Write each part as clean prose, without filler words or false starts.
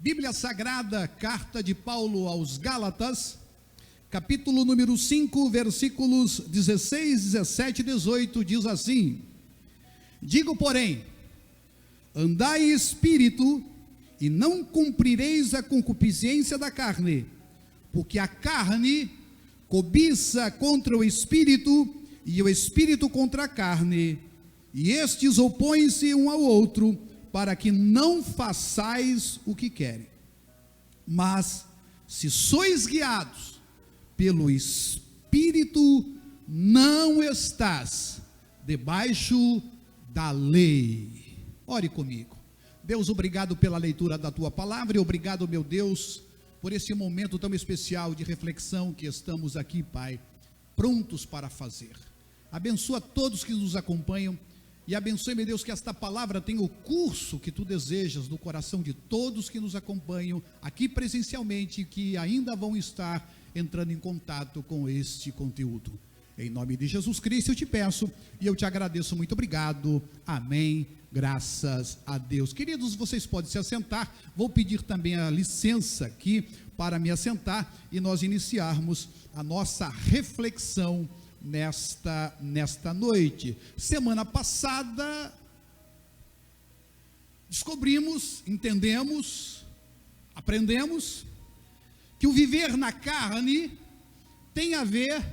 Bíblia Sagrada, carta de Paulo aos Gálatas, capítulo número 5, versículos 16, 17 e 18, diz assim: Digo, porém, andai em espírito, e não cumprireis a concupiscência da carne, porque a carne cobiça contra o espírito, e o espírito contra a carne, e estes opõem-se um ao outro, para que não façais o que querem. Mas, se sois guiados pelo Espírito, não estás debaixo da lei. Ore comigo. Deus, obrigado pela leitura da tua palavra, e obrigado, meu Deus, por esse momento tão especial de reflexão que estamos aqui, Pai, prontos para fazer. Abençoa todos que nos acompanham, e abençoe, meu Deus, que esta palavra tenha o curso que tu desejas no coração de todos que nos acompanham aqui presencialmente, que ainda vão estar entrando em contato com este conteúdo. Em nome de Jesus Cristo eu te peço e eu te agradeço. Muito obrigado. Amém. Graças a Deus. Queridos, vocês podem se assentar. Vou pedir também a licença aqui para me assentar e nós iniciarmos a nossa reflexão nesta noite. Semana passada descobrimos, entendemos, aprendemos que o viver na carne tem a ver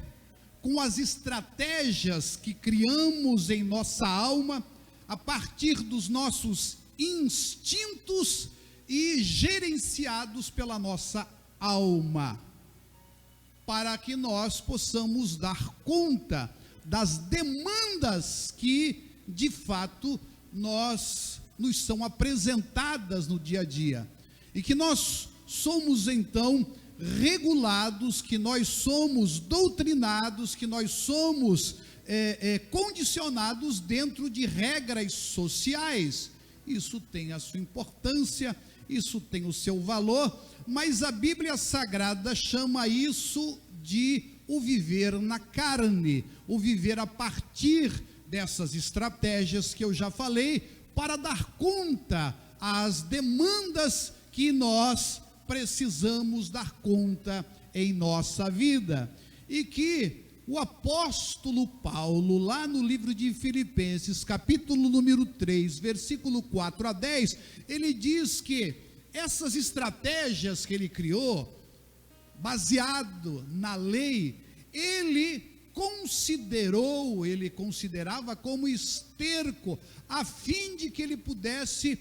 com as estratégias que criamos em nossa alma a partir dos nossos instintos e gerenciados pela nossa alma, para que nós possamos dar conta das demandas que, de fato, nos são apresentadas no dia a dia, e que nós somos, então, regulados, que nós somos doutrinados, que nós somos condicionados dentro de regras sociais. Isso tem a sua importância, isso tem o seu valor, mas a Bíblia Sagrada chama isso de o viver na carne, o viver a partir dessas estratégias que eu já falei, para dar conta às demandas que nós precisamos dar conta em nossa vida. E que o apóstolo Paulo, lá no livro de Filipenses, capítulo número 3, versículo 4 a 10, ele diz que essas estratégias que ele criou, baseado na lei, ele considerava como esterco, a fim de que ele pudesse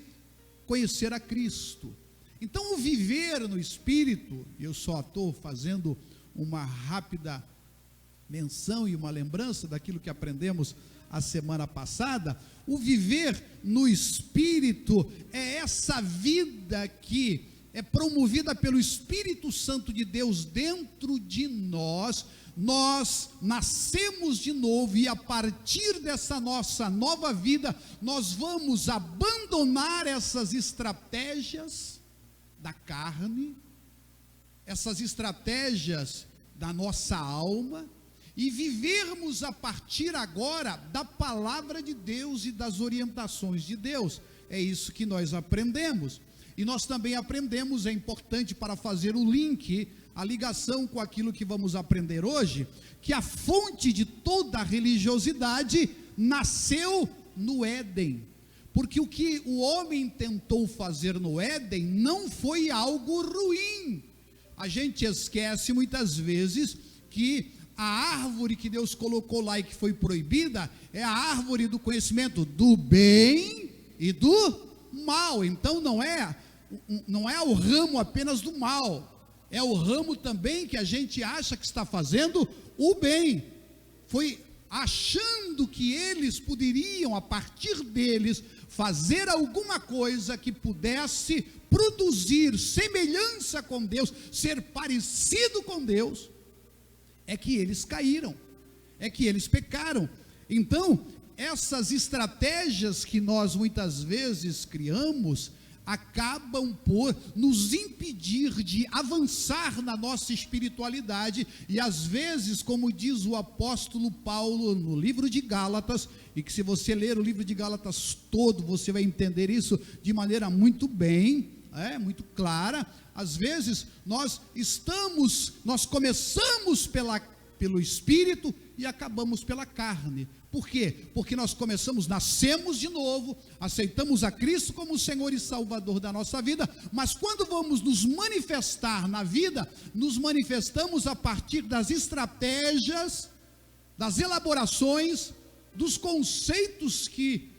conhecer a Cristo. Então, o viver no Espírito, eu só estou fazendo uma rápida menção e uma lembrança daquilo que aprendemos a semana passada. O viver no Espírito é essa vida que é promovida pelo Espírito Santo de Deus dentro de nós. Nós nascemos de novo, e a partir dessa nossa nova vida, nós vamos abandonar essas estratégias da carne, essas estratégias da nossa alma, e vivermos a partir agora da palavra de Deus e das orientações de Deus. É isso que nós aprendemos. E nós também aprendemos, é importante para fazer o link, a ligação com aquilo que vamos aprender hoje, que a fonte de toda a religiosidade nasceu no Éden. Porque o que o homem tentou fazer no Éden não foi algo ruim. A gente esquece muitas vezes que a árvore que Deus colocou lá e que foi proibida é a árvore do conhecimento do bem e do mal. Então não é o ramo apenas do mal, é o ramo também que a gente acha que está fazendo o bem. Foi achando que eles poderiam, a partir deles, fazer alguma coisa que pudesse produzir semelhança com Deus, ser parecido com Deus, é que eles caíram, é que eles pecaram. Então, essas estratégias que nós muitas vezes criamos, acabam por nos impedir de avançar na nossa espiritualidade, e às vezes, como diz o apóstolo Paulo no livro de Gálatas, e que se você ler o livro de Gálatas todo, você vai entender isso de maneira muito bem, muito clara. Às vezes nós começamos pelo Espírito e acabamos pela carne. Por quê? Porque nós nascemos de novo, aceitamos a Cristo como Senhor e Salvador da nossa vida, mas quando vamos nos manifestar na vida, nos manifestamos a partir das estratégias, das elaborações, dos conceitos que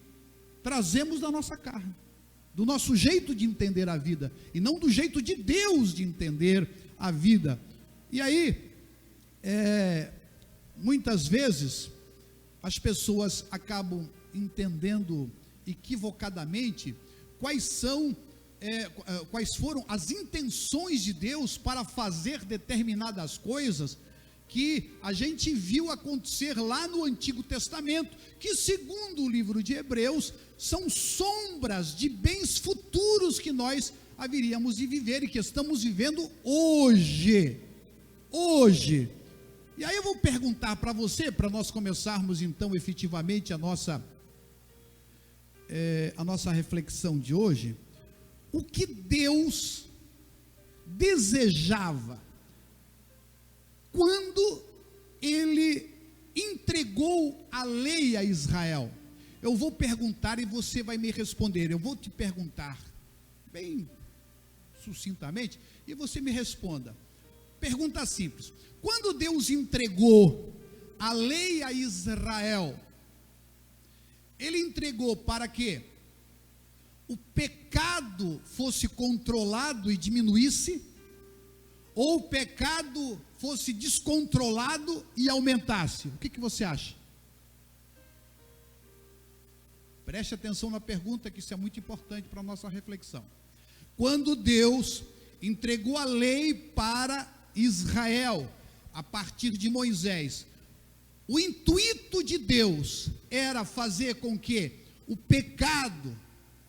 trazemos da nossa carne, do nosso jeito de entender a vida, e não do jeito de Deus de entender a vida. E aí, muitas vezes, as pessoas acabam entendendo equivocadamente quais foram as intenções de Deus para fazer determinadas coisas que a gente viu acontecer lá no Antigo Testamento, que segundo o livro de Hebreus, são sombras de bens futuros que nós haveríamos de viver e que estamos vivendo hoje. E aí eu vou perguntar para você, para nós começarmos então efetivamente a nossa reflexão de hoje, o que Deus desejava quando Ele entregou a lei a Israel. Eu vou perguntar e você vai me responder. Eu vou te perguntar bem sucintamente e você me responda. Pergunta simples: quando Deus entregou a lei a Israel, Ele entregou para que o pecado fosse controlado e diminuísse, ou o pecado fosse descontrolado e aumentasse? O que você acha? Preste atenção na pergunta, que isso é muito importante para a nossa reflexão. Quando Deus entregou a lei para Israel, a partir de Moisés, o intuito de Deus era fazer com que o pecado,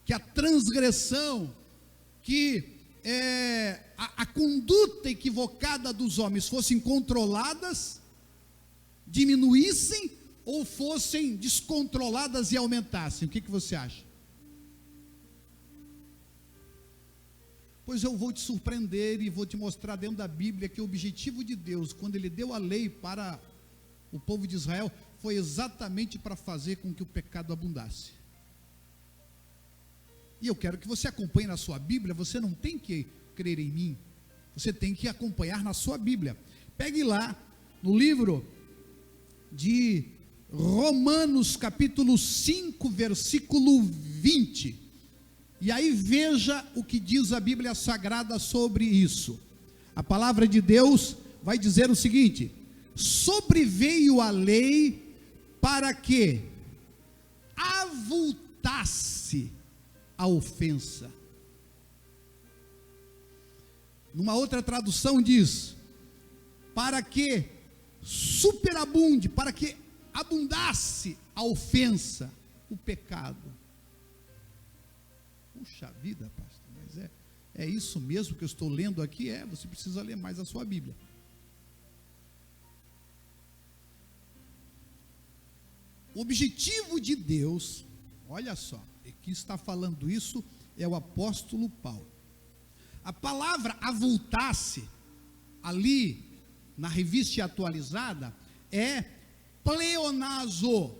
que a transgressão, que a conduta equivocada dos homens fossem controladas, diminuíssem, ou fossem descontroladas e aumentassem? O que você acha? Pois eu vou te surpreender e vou te mostrar dentro da Bíblia que o objetivo de Deus, quando Ele deu a lei para o povo de Israel, foi exatamente para fazer com que o pecado abundasse. E eu quero que você acompanhe na sua Bíblia. Você não tem que crer em mim, você tem que acompanhar na sua Bíblia. Pegue lá no livro de Romanos capítulo 5, versículo 20, e aí veja o que diz a Bíblia Sagrada sobre isso. A palavra de Deus vai dizer o seguinte: sobreveio a lei para que avultasse a ofensa. Numa outra tradução diz: para que superabunde, para que abundasse a ofensa, o pecado. Puxa vida, pastor, mas é isso mesmo que eu estou lendo aqui? Você precisa ler mais a sua Bíblia. O objetivo de Deus, olha só, quem está falando isso é o apóstolo Paulo. A palavra avultasse, ali na revista atualizada, é pleonazo.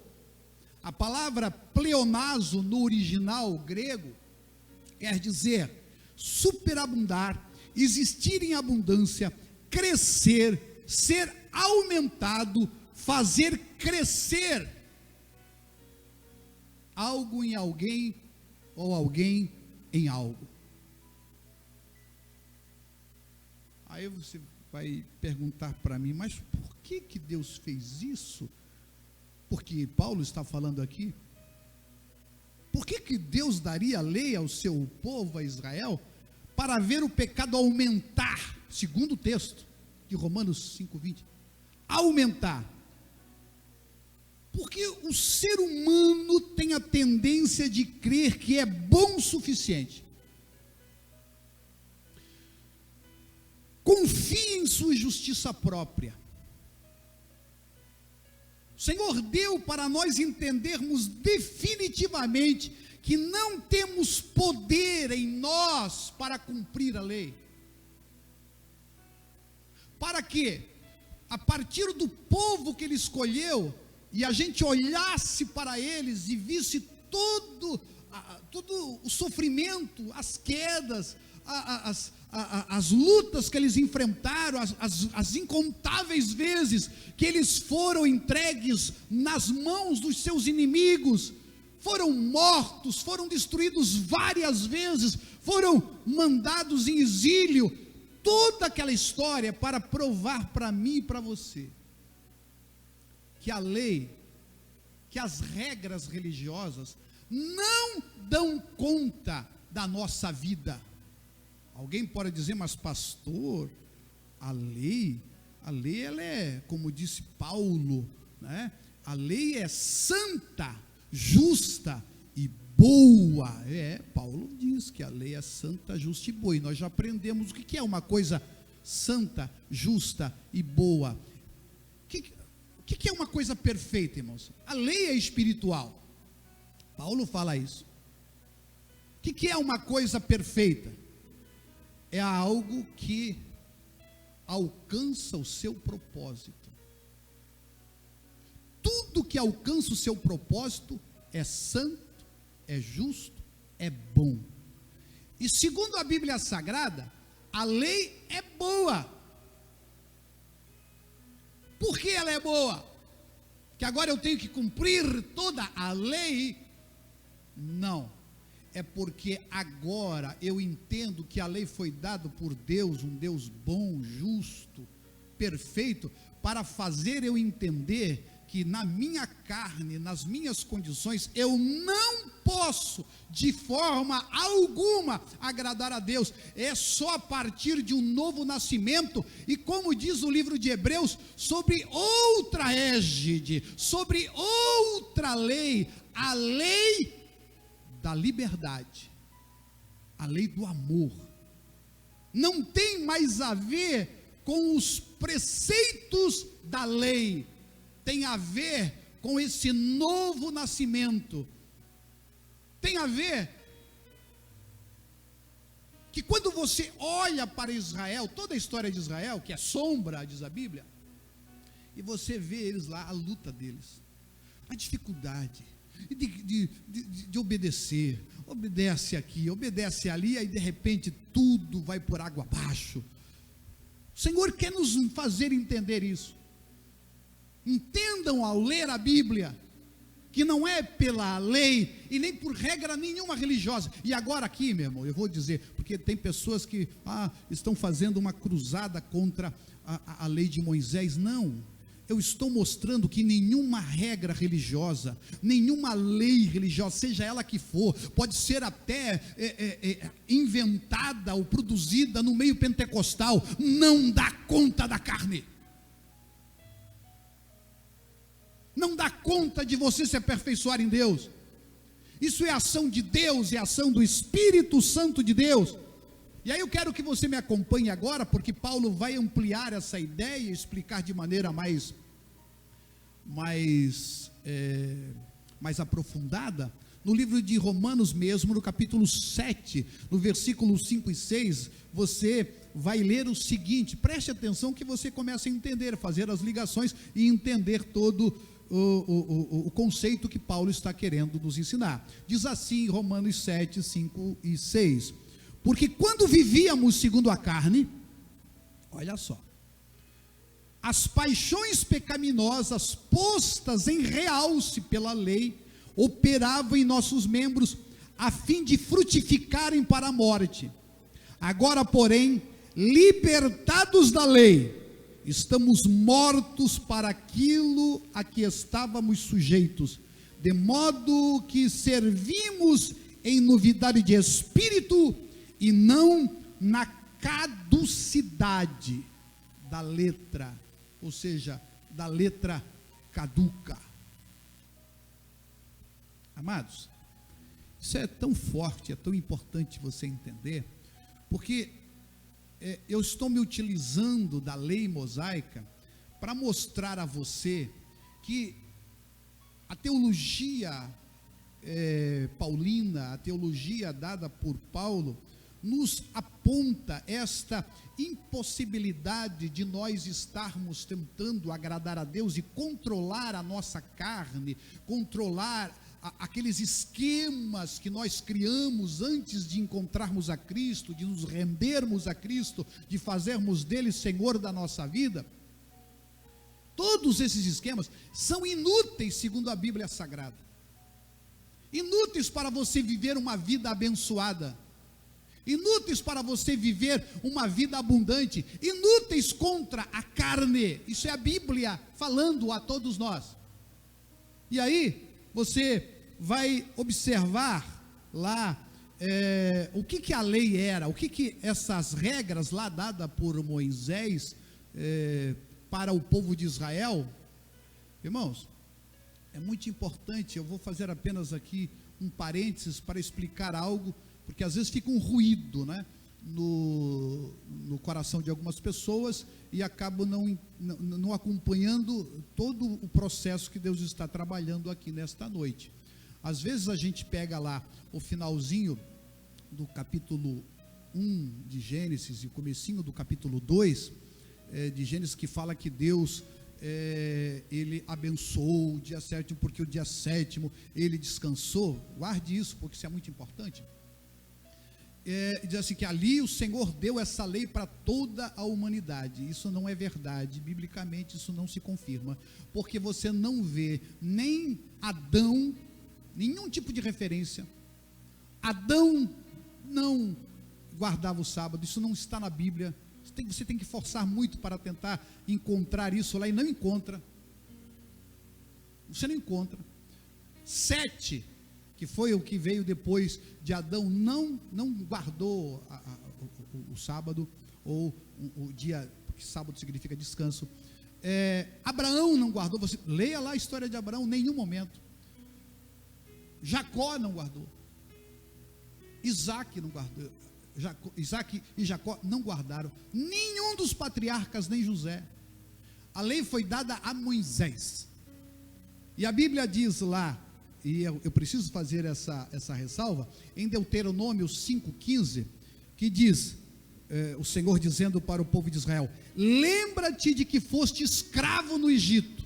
A palavra pleonazo no original grego quer dizer superabundar, existir em abundância, crescer, ser aumentado, fazer crescer algo em alguém ou alguém em algo. Aí você vai perguntar para mim: mas por que Deus fez isso? Porque Paulo está falando aqui. Por que Deus daria a lei ao seu povo, a Israel, para ver o pecado aumentar? Segundo o texto de Romanos 5:20, aumentar. Porque o ser humano tem a tendência de crer que é bom o suficiente. Confie em sua justiça própria. O Senhor deu para nós entendermos definitivamente que não temos poder em nós para cumprir a lei. Para que, a partir do povo que ele escolheu, e a gente olhasse para eles e visse todo o sofrimento, as quedas, as lutas que eles enfrentaram, as incontáveis vezes que eles foram entregues nas mãos dos seus inimigos, foram mortos, foram destruídos várias vezes, foram mandados em exílio, toda aquela história para provar para mim e para você que a lei, que as regras religiosas não dão conta da nossa vida. Alguém pode dizer, mas pastor, a lei ela é, como disse Paulo, né? A lei é santa, justa e boa. Paulo diz que a lei é santa, justa e boa, e nós já aprendemos o que é uma coisa santa, justa e boa. O que é uma coisa perfeita, irmãos? A lei é espiritual, Paulo fala isso. O que é uma coisa perfeita? É algo que alcança o seu propósito. Tudo que alcança o seu propósito é santo, é justo, é bom. E segundo a Bíblia Sagrada, a lei é boa. Por que ela é boa? Que agora eu tenho que cumprir toda a lei? Não. É porque agora eu entendo que a lei foi dada por Deus, um Deus bom, justo, perfeito, para fazer eu entender que na minha carne, nas minhas condições, eu não posso de forma alguma agradar a Deus. É só a partir de um novo nascimento, e como diz o livro de Hebreus, sobre outra égide, sobre outra lei, a lei da liberdade, a lei do amor. Não tem mais a ver com os preceitos da lei, tem a ver com esse novo nascimento. Tem a ver que quando você olha para Israel, toda a história de Israel, que é sombra, diz a Bíblia, e você vê eles lá, a luta deles, a dificuldade de obedecer, obedece aqui, obedece ali, aí de repente tudo vai por água abaixo. O Senhor quer nos fazer entender isso. Entendam ao ler a Bíblia, que não é pela lei e nem por regra nenhuma religiosa. E agora aqui, meu irmão, eu vou dizer, porque tem pessoas que estão fazendo uma cruzada contra a lei de Moisés. Não, eu estou mostrando que nenhuma regra religiosa, nenhuma lei religiosa, seja ela que for, pode ser até inventada ou produzida no meio pentecostal, não dá conta da carne. Não dá conta de você se aperfeiçoar em Deus. Isso é ação de Deus, é ação do Espírito Santo de Deus. E aí eu quero que você me acompanhe agora, porque Paulo vai ampliar essa ideia e explicar de maneira mais aprofundada, no livro de Romanos mesmo, no capítulo 7, no versículo 5 e 6, você vai ler o seguinte, preste atenção que você começa a entender, fazer as ligações e entender todo o conceito que Paulo está querendo nos ensinar. Diz assim, Romanos 7, 5 e 6, porque quando vivíamos segundo a carne, olha só, as paixões pecaminosas postas em realce pela lei, operavam em nossos membros, a fim de frutificarem para a morte. Agora, porém, libertados da lei, estamos mortos para aquilo a que estávamos sujeitos, de modo que servimos em novidade de espírito e não na caducidade da letra, ou seja, da letra caduca. Amados, isso é tão forte, é tão importante você entender, porque eu estou me utilizando da lei mosaica para mostrar a você que a teologia paulina, a teologia dada por Paulo, nos aponta esta impossibilidade de nós estarmos tentando agradar a Deus e controlar a nossa carne, controlar aqueles esquemas que nós criamos antes de encontrarmos a Cristo, de nos rendermos a Cristo, de fazermos dele Senhor da nossa vida. Todos esses esquemas são inúteis segundo a Bíblia Sagrada, inúteis para você viver uma vida abençoada, inúteis para você viver uma vida abundante, inúteis contra a carne. Isso é a Bíblia falando a todos nós. E aí você vai observar lá o que a lei era, o que essas regras lá dadas por Moisés para o povo de Israel. Irmãos, é muito importante. Eu vou fazer apenas aqui um parênteses para explicar algo, porque às vezes fica um ruído, né, no coração de algumas pessoas e acabam não acompanhando todo o processo que Deus está trabalhando aqui nesta noite. Às vezes a gente pega lá o finalzinho do capítulo 1 de Gênesis e o comecinho do capítulo 2 de Gênesis, que fala que Deus ele abençoou o dia sétimo, porque o dia sétimo ele descansou. Guarde isso, porque isso é muito importante. Diz assim que ali o Senhor deu essa lei para toda a humanidade. Isso não é verdade, biblicamente isso não se confirma, porque você não vê nem Adão, nenhum tipo de referência. Adão não guardava o sábado, isso não está na Bíblia. Você tem que forçar muito para tentar encontrar isso lá, e não encontra. Você não encontra. Sete, que foi o que veio depois de Adão, não guardou o sábado, ou o dia, porque sábado significa descanso. Abraão não guardou. Você leia lá a história de Abraão, em nenhum momento. Jacó não guardou. Isaac não guardou. Isaac e Jacó não guardaram. Nenhum dos patriarcas, nem José. A lei foi dada a Moisés. E a Bíblia diz lá, e eu preciso fazer essa ressalva, em Deuteronômio 5,15, que diz, o Senhor dizendo para o povo de Israel: lembra-te de que foste escravo no Egito,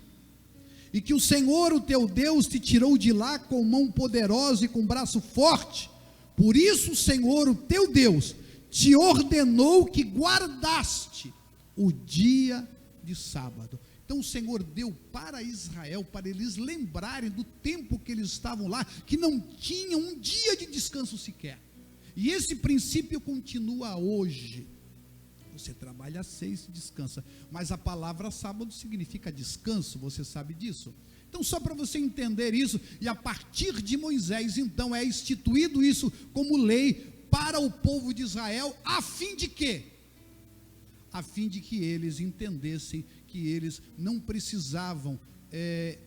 e que o Senhor, o teu Deus, te tirou de lá com mão poderosa e com braço forte. Por isso o Senhor, o teu Deus, te ordenou que guardaste o dia de sábado. Então o Senhor deu para Israel, para eles lembrarem do tempo que eles estavam lá, que não tinham um dia de descanso sequer. E esse princípio continua hoje. Você trabalha 6 e descansa, mas a palavra sábado significa descanso, você sabe disso? Então, só para você entender isso, e a partir de Moisés, então, é instituído isso como lei para o povo de Israel, a fim de quê? A fim de que eles entendessem que eles não precisavam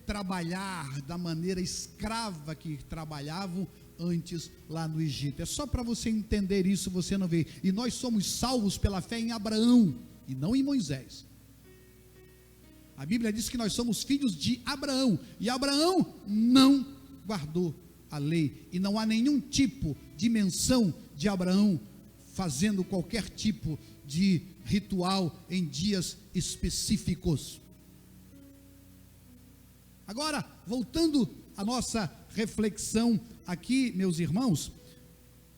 trabalhar da maneira escrava que trabalhavam antes lá no Egito. É só para você entender isso, você não vê. E nós somos salvos pela fé em Abraão, e não em Moisés. A Bíblia diz que nós somos filhos de Abraão, e Abraão não guardou a lei, e não há nenhum tipo de menção de Abraão fazendo qualquer tipo de ritual em dias específicos. Agora, voltando à nossa reflexão aqui, meus irmãos,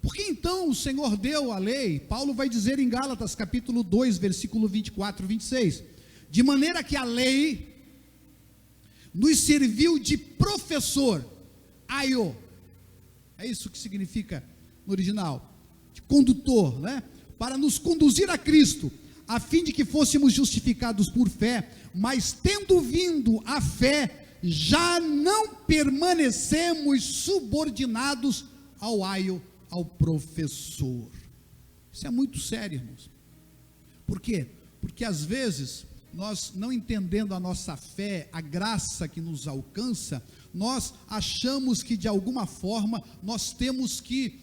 por que então o Senhor deu a lei? Paulo vai dizer em Gálatas capítulo 2, versículo 24 e 26, de maneira que a lei nos serviu de professor, aio, é isso que significa no original, de condutor, né? Para nos conduzir a Cristo, a fim de que fôssemos justificados por fé, mas tendo vindo a fé, já não permanecemos subordinados ao aio, ao professor. Isso é muito sério, irmãos. Por quê? Porque às vezes nós, não entendendo a nossa fé, a graça que nos alcança, nós achamos que de alguma forma nós temos que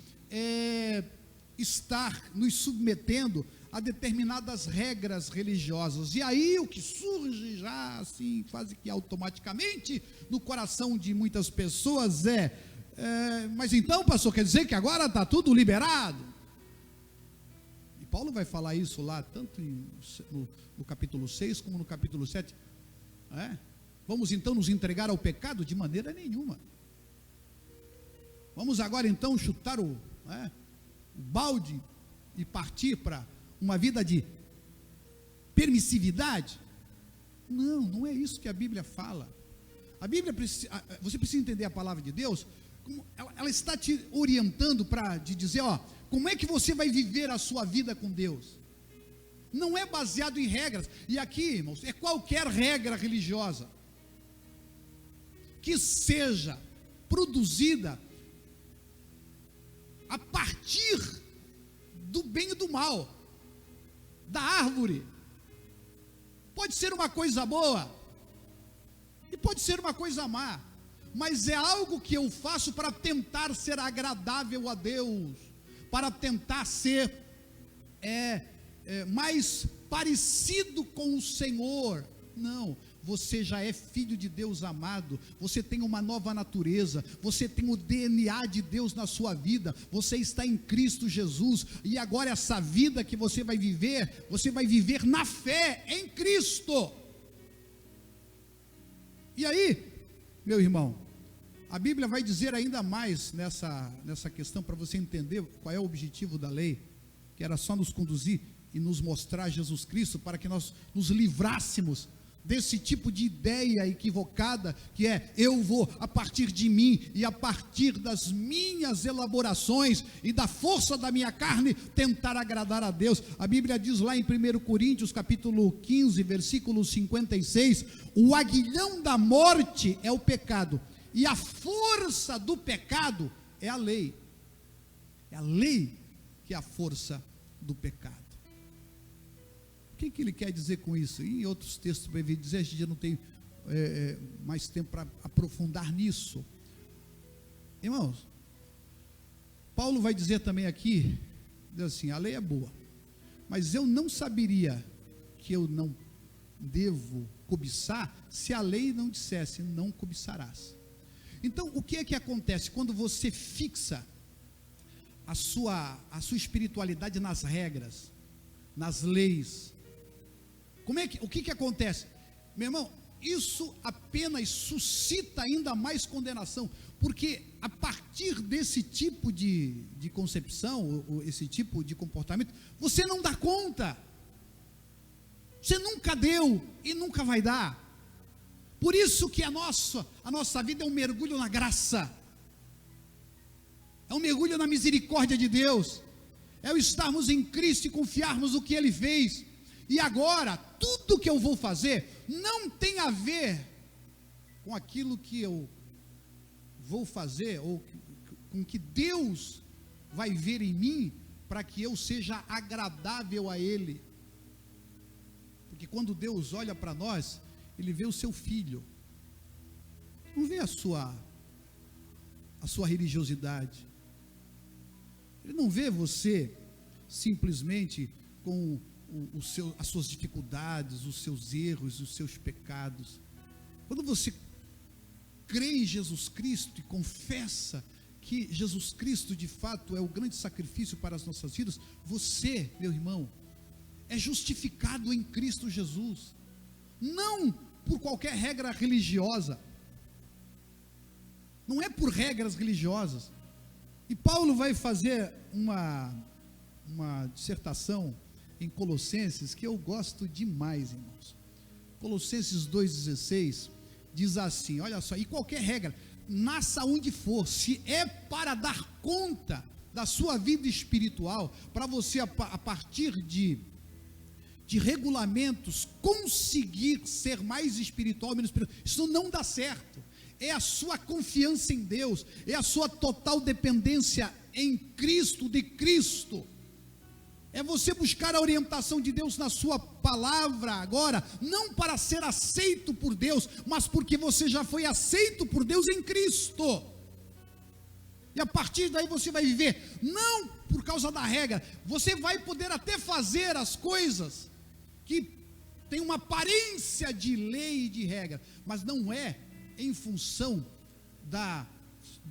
estar nos submetendo a determinadas regras religiosas. E aí o que surge já assim, quase que automaticamente no coração de muitas pessoas Mas então, pastor, quer dizer que agora está tudo liberado? E Paulo vai falar isso lá, tanto no capítulo 6 como no capítulo 7. Vamos então nos entregar ao pecado? De maneira nenhuma. Vamos agora então chutar o balde e partir para uma vida de permissividade? Não, não é isso que a Bíblia fala. A Bíblia você precisa entender a palavra de Deus, como ela está te orientando para dizer, como é que você vai viver a sua vida com Deus. Não é baseado em regras. E aqui, irmãos, é qualquer regra religiosa que seja produzida a partir do bem e do mal, da árvore. Pode ser uma coisa boa e pode ser uma coisa má, mas é algo que eu faço para tentar ser agradável a Deus, para tentar ser mais parecido com o Senhor. Não, você já é filho de Deus amado, você tem uma nova natureza, você tem o DNA de Deus na sua vida, você está em Cristo Jesus, e agora essa vida que você vai viver na fé em Cristo. E aí, meu irmão, a Bíblia vai dizer ainda mais nessa questão, para você entender qual é o objetivo da lei, que era só nos conduzir e nos mostrar Jesus Cristo, para que nós nos livrássemos desse tipo de ideia equivocada, que é, eu vou a partir de mim, e a partir das minhas elaborações, e da força da minha carne, tentar agradar a Deus. A Bíblia diz lá em 1 Coríntios, capítulo 15, versículo 56, o aguilhão da morte é o pecado, e a força do pecado é a lei. É a lei que é a força do pecado. O que ele quer dizer com isso? E em outros textos vai vir dizer, a gente já não tem mais tempo para aprofundar nisso. Irmãos, Paulo vai dizer também aqui, diz assim, a lei é boa, mas eu não saberia que eu não devo cobiçar, se a lei não dissesse, não cobiçarás. Então, o que é que acontece quando você fixa a sua espiritualidade nas regras, nas leis? O que acontece? Meu irmão, isso apenas suscita ainda mais condenação, porque a partir desse tipo de concepção, ou esse tipo de comportamento, você não dá conta, você nunca deu e nunca vai dar. Por isso que a nossa vida é um mergulho na graça, é um mergulho na misericórdia de Deus, é o estarmos em Cristo e confiarmos no que Ele fez. E agora, tudo que eu vou fazer não tem a ver com aquilo que eu vou fazer, ou com o que Deus vai ver em mim, para que eu seja agradável a Ele. Porque quando Deus olha para nós, Ele vê o seu filho, não vê a sua religiosidade, Ele não vê você simplesmente com as suas dificuldades, os seus erros, os seus pecados. Quando você crê em Jesus Cristo e confessa que Jesus Cristo de fato é o grande sacrifício para as nossas vidas, você, meu irmão, é justificado em Cristo Jesus, não por qualquer regra religiosa, não é por regras religiosas. E Paulo vai fazer uma dissertação em Colossenses, que eu gosto demais, irmãos. Colossenses 2,16 diz assim, olha só, e qualquer regra, nasça onde for, se é para dar conta da sua vida espiritual, para você a partir de regulamentos conseguir ser mais espiritual, menos espiritual, isso não dá certo. É a sua confiança em Deus, é a sua total dependência em Cristo, de Cristo. É você buscar a orientação de Deus na sua palavra agora, não para ser aceito por Deus, mas porque você já foi aceito por Deus em Cristo. E a partir daí você vai viver, não por causa da regra, você vai poder até fazer as coisas que tem uma aparência de lei e de regra, mas não é em função da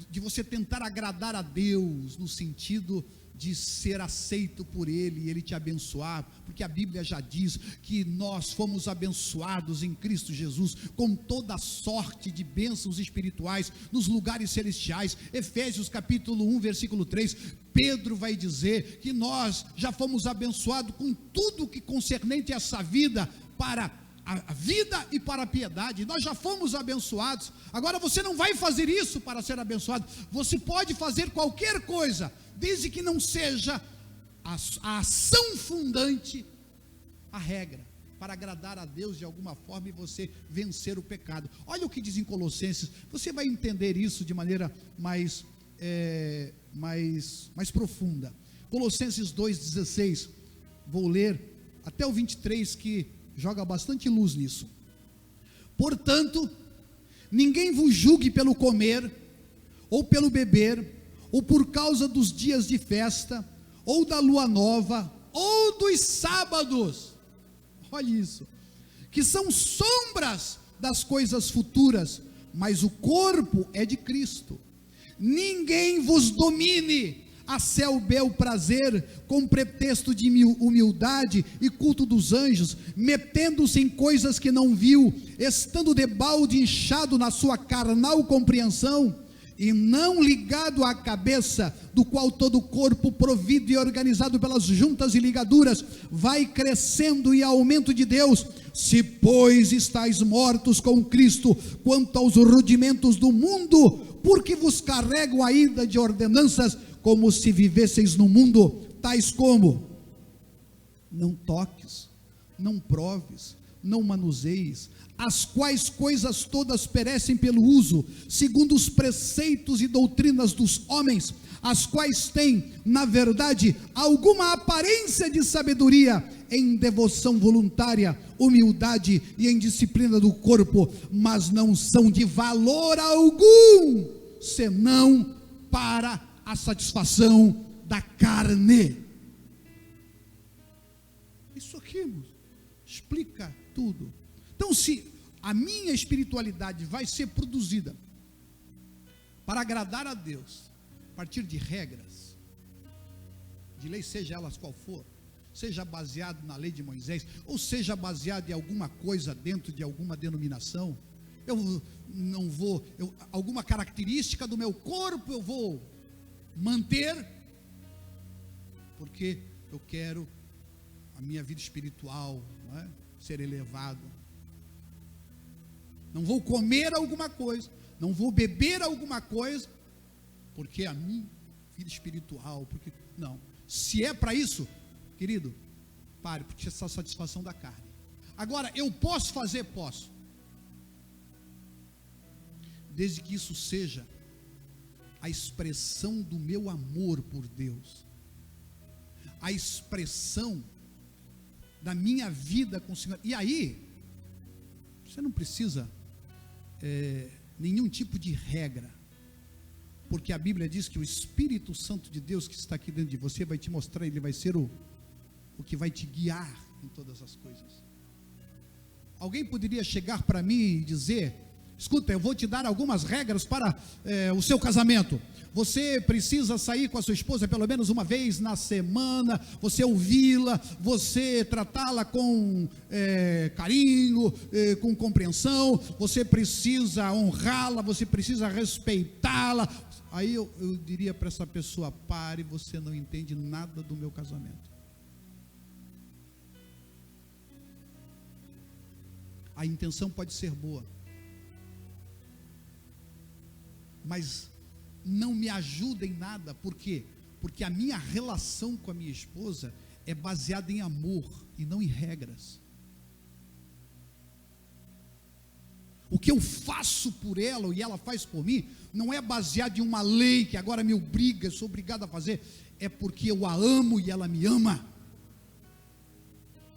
de você tentar agradar a Deus, no sentido de ser aceito por Ele e Ele te abençoar, porque a Bíblia já diz que nós fomos abençoados em Cristo Jesus com toda sorte de bênçãos espirituais nos lugares celestiais. Efésios capítulo 1 versículo 3, Pedro vai dizer que nós já fomos abençoados com tudo que concernente a essa vida, para a vida e para a piedade. Nós já fomos abençoados. Agora você não vai fazer isso para ser abençoado. Você pode fazer qualquer coisa, desde que não seja a ação fundante a regra, para agradar a Deus de alguma forma e você vencer o pecado. Olha o que diz em Colossenses, você vai entender isso de maneira mais profunda. Colossenses 2,16, vou ler até o 23, que joga bastante luz nisso. Portanto, ninguém vos julgue pelo comer, ou pelo beber, ou por causa dos dias de festa, ou da lua nova, ou dos sábados. Olha isso, que são sombras das coisas futuras, mas o corpo é de Cristo. Ninguém vos domine a seu bel prazer, com pretexto de humildade e culto dos anjos, metendo-se em coisas que não viu, estando debalde inchado na sua carnal compreensão, e não ligado à cabeça, do qual todo o corpo, provido e organizado pelas juntas e ligaduras, vai crescendo em aumento de Deus. Se pois estáis mortos com Cristo quanto aos rudimentos do mundo, porque vos carrego a ida de ordenanças, como se vivesseis no mundo, tais como: não toques, não proves, não manuseies, as quais coisas todas perecem pelo uso, segundo os preceitos e doutrinas dos homens, as quais têm, na verdade, alguma aparência de sabedoria, em devoção voluntária, humildade e em disciplina do corpo, mas não são de valor algum, senão para a satisfação da carne. Isso aqui, irmãos, explica tudo. Então, se a minha espiritualidade vai ser produzida para agradar a Deus, a partir de regras, de lei, seja elas qual for, seja baseado na lei de Moisés, ou seja baseado em alguma coisa dentro de alguma denominação, eu não vou, alguma característica do meu corpo eu vou manter, porque eu quero a minha vida espiritual, não é, ser elevado. Não vou comer alguma coisa, não vou beber alguma coisa, porque a minha vida espiritual, porque não. Se é para isso, querido, pare, porque essa é a satisfação da carne. Agora, eu posso fazer? Posso, desde que isso seja a expressão do meu amor por Deus, a expressão da minha vida com o Senhor. E aí, você não precisa nenhum tipo de regra, porque a Bíblia diz que o Espírito Santo de Deus que está aqui dentro de você vai te mostrar, ele vai ser o que vai te guiar em todas as coisas. Alguém poderia chegar para mim e dizer: escuta, eu vou te dar algumas regras para o seu casamento. Você precisa sair com a sua esposa pelo menos uma vez na semana, você ouvi-la, você tratá-la com carinho, com compreensão, você precisa honrá-la, você precisa respeitá-la. Aí eu diria para essa pessoa: pare, você não entende nada do meu casamento. A intenção pode ser boa, mas não me ajuda em nada. Por quê? Porque a minha relação com a minha esposa é baseada em amor e não em regras. O que eu faço por ela e ela faz por mim não é baseado em uma lei que agora me obriga, eu sou obrigado a fazer. É porque eu a amo e ela me ama.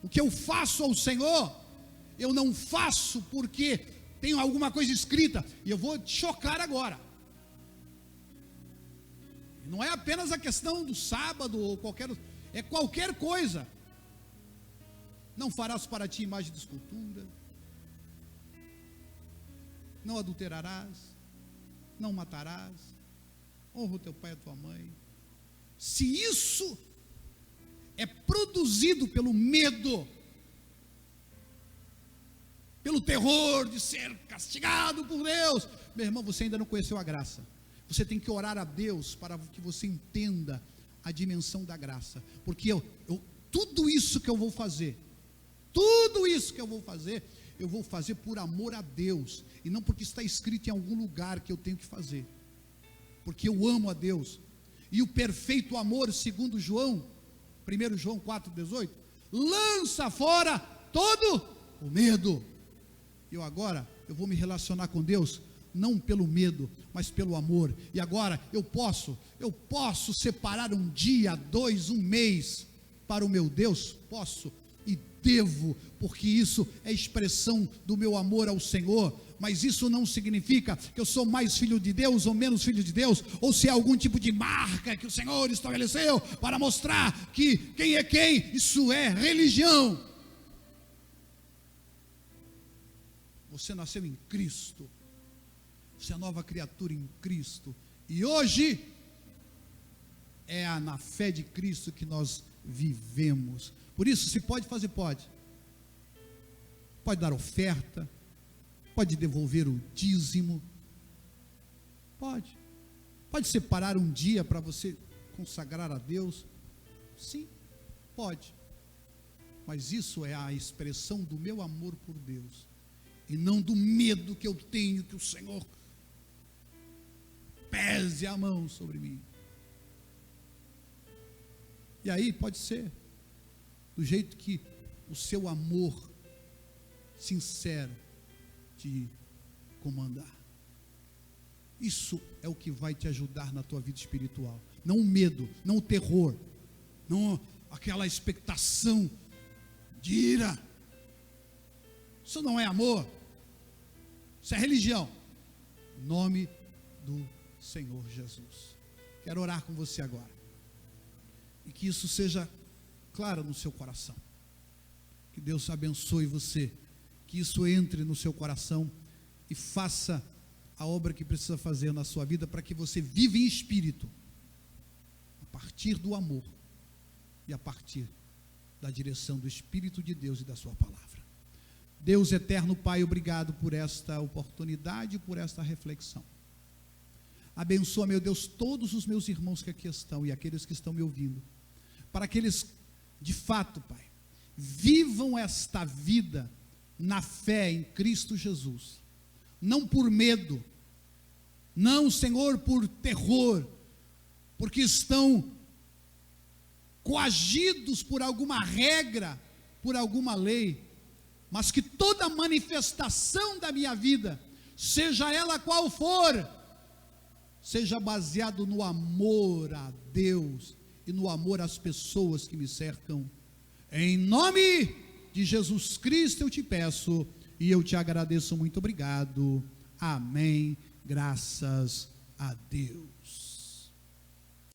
O que eu faço ao Senhor, eu não faço porque tenho alguma coisa escrita e eu vou te chocar agora. Não é apenas a questão do sábado ou qualquer coisa. Não farás para ti imagem de escultura, não adulterarás, não matarás, honra o teu pai e a tua mãe. Se isso é produzido pelo medo, pelo terror de ser castigado por Deus, meu irmão, você ainda não conheceu a graça. Você tem que orar a Deus para que você entenda a dimensão da graça, porque tudo isso que eu vou fazer, eu vou fazer por amor a Deus, e não porque está escrito em algum lugar que eu tenho que fazer, porque eu amo a Deus. E o perfeito amor, segundo João, 1 João 4,18, lança fora todo o medo. Eu vou me relacionar com Deus, não pelo medo, mas pelo amor. E agora eu posso separar um dia, 2, um mês para o meu Deus, posso e devo, porque isso é expressão do meu amor ao Senhor. Mas isso não significa que eu sou mais filho de Deus ou menos filho de Deus, ou se é algum tipo de marca que o Senhor estabeleceu para mostrar que quem é quem. Isso é religião. Você nasceu em Cristo, você é nova criatura em Cristo, e hoje é na fé de Cristo que nós vivemos. Por isso, se pode fazer, pode dar oferta, pode devolver o dízimo, pode separar um dia para você consagrar a Deus, sim, pode, mas isso é a expressão do meu amor por Deus, e não do medo que eu tenho que o Senhor pese a mão sobre mim. E aí pode ser do jeito que o seu amor sincero te comandar. Isso é o que vai te ajudar na tua vida espiritual, não o medo, não o terror, não aquela expectação de ira. Isso não é amor, isso é religião. Em nome do Senhor Jesus, quero orar com você agora, e que isso seja claro no seu coração. Que Deus abençoe você, que isso entre no seu coração e faça a obra que precisa fazer na sua vida, para que você viva em espírito, a partir do amor e a partir da direção do Espírito de Deus e da sua palavra. Deus eterno Pai, obrigado por esta oportunidade, por esta reflexão. Abençoa, meu Deus, todos os meus irmãos que aqui estão e aqueles que estão me ouvindo, para que eles, de fato, Pai, vivam esta vida na fé em Cristo Jesus, não por medo, não, Senhor, por terror, porque estão coagidos por alguma regra, por alguma lei, mas que toda manifestação da minha vida, seja ela qual for, seja baseado no amor a Deus e no amor às pessoas que me cercam. Em nome de Jesus Cristo eu te peço e eu te agradeço. Muito obrigado. Amém. Graças a Deus.